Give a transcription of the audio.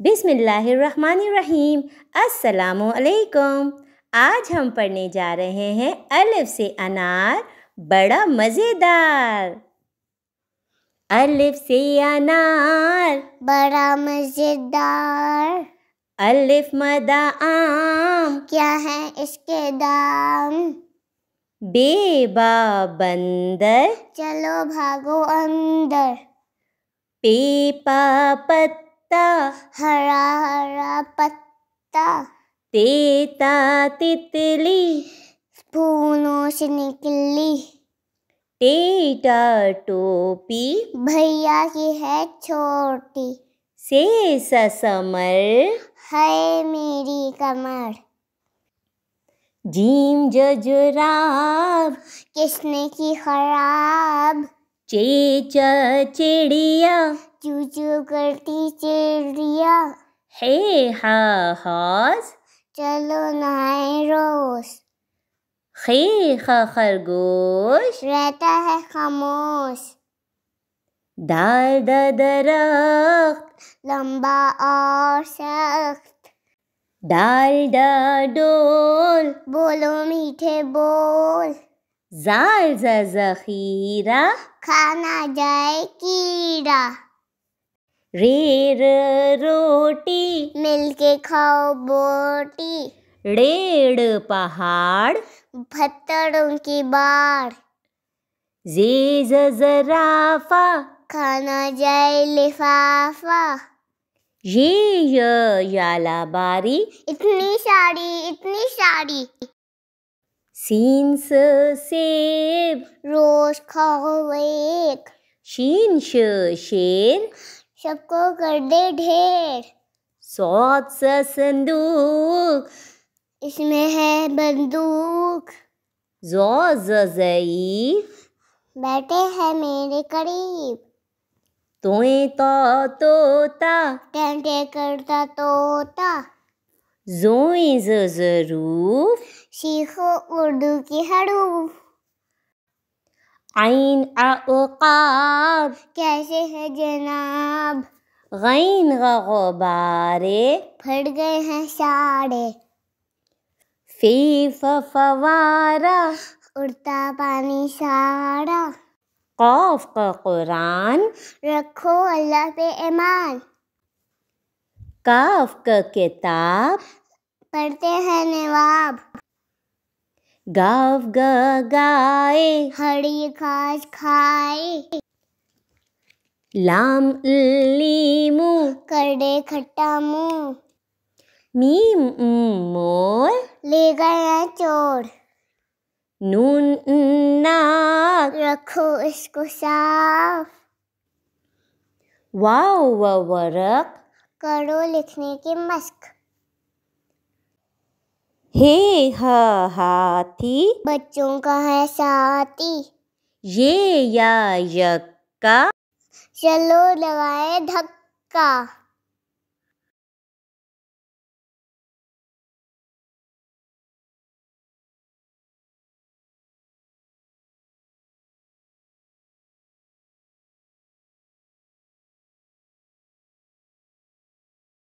بسم اللہ الرحمن الرحیم۔ السلام علیکم۔ آج ہم پڑھنے جا رہے ہیں الف سے انار بڑا مزیدار۔ الف سے انار بڑا مزیدار۔ الف مدہ آم کیا ہے اس کے دام؟ بے با بندر چلو بھاگو اندر۔ پے پا پتا ہرا ہرا پتا۔ تے تا تتلی پھولوں سے نکلی۔ ٹے ٹا ٹوپی بھیا کی ہے چھوٹی۔ سے سا سمر ہے میری کمر۔ جیم جراب کس نے کی خراب؟ چے چا چڑیا چو چو کرتی چڑیا۔ ہے ہا ہاس چلو نہائیں روز۔ خے خا خرگوش رہتا ہے خاموش۔ دال دا درخت لمبا اور سخت۔ ڈال ڈا ڈول بولو میٹھے بول۔ زال زا ذخیرہ کھانا جائے کیڑا۔ ریر روٹی مل کے کھاؤ بوٹی۔ ڑیڑ پہاڑ پتھروں کی باڑ۔ زیز زرافہ کھانا جائے لفافہ۔ یہ یالا باری اتنی ساری اتنی ساری۔ سین سے سیب روز کھاؤ ایک۔ شین شیر سب کو کر دے ڈھیر۔ صاد سا صندوق اس میں ہے بندوق۔ ضاد ضعیف بیٹھے ہیں میرے قریب۔ توئیں تا طوطا ٹینٹے کرتا طوطا۔ زوئیں ظروف سیکھو اردو کی حروف۔ عین عقاب کیسے ہے جناب؟ غین غبارے پھٹ گئے ہیں ساڑے۔ فی فوارہ اڑتا پانی سارا۔ قاف کا قرآن رکھو اللہ پہ ایمان۔ کاف کا کتاب پڑھتے ہیں نواب۔ گاف گائے ہری گھاس کھائے۔ لام لیمو کر دے کھٹا منہ۔ میم مور لے گئے ہیں چور۔ نون ناک رکھو اس کو صاف۔ واو ورق کرو لکھنے کی مشق۔ ہے ہاتھی بچوں کا ہے ساتھی۔ یہ یا یکا چلو لگائے دھکا۔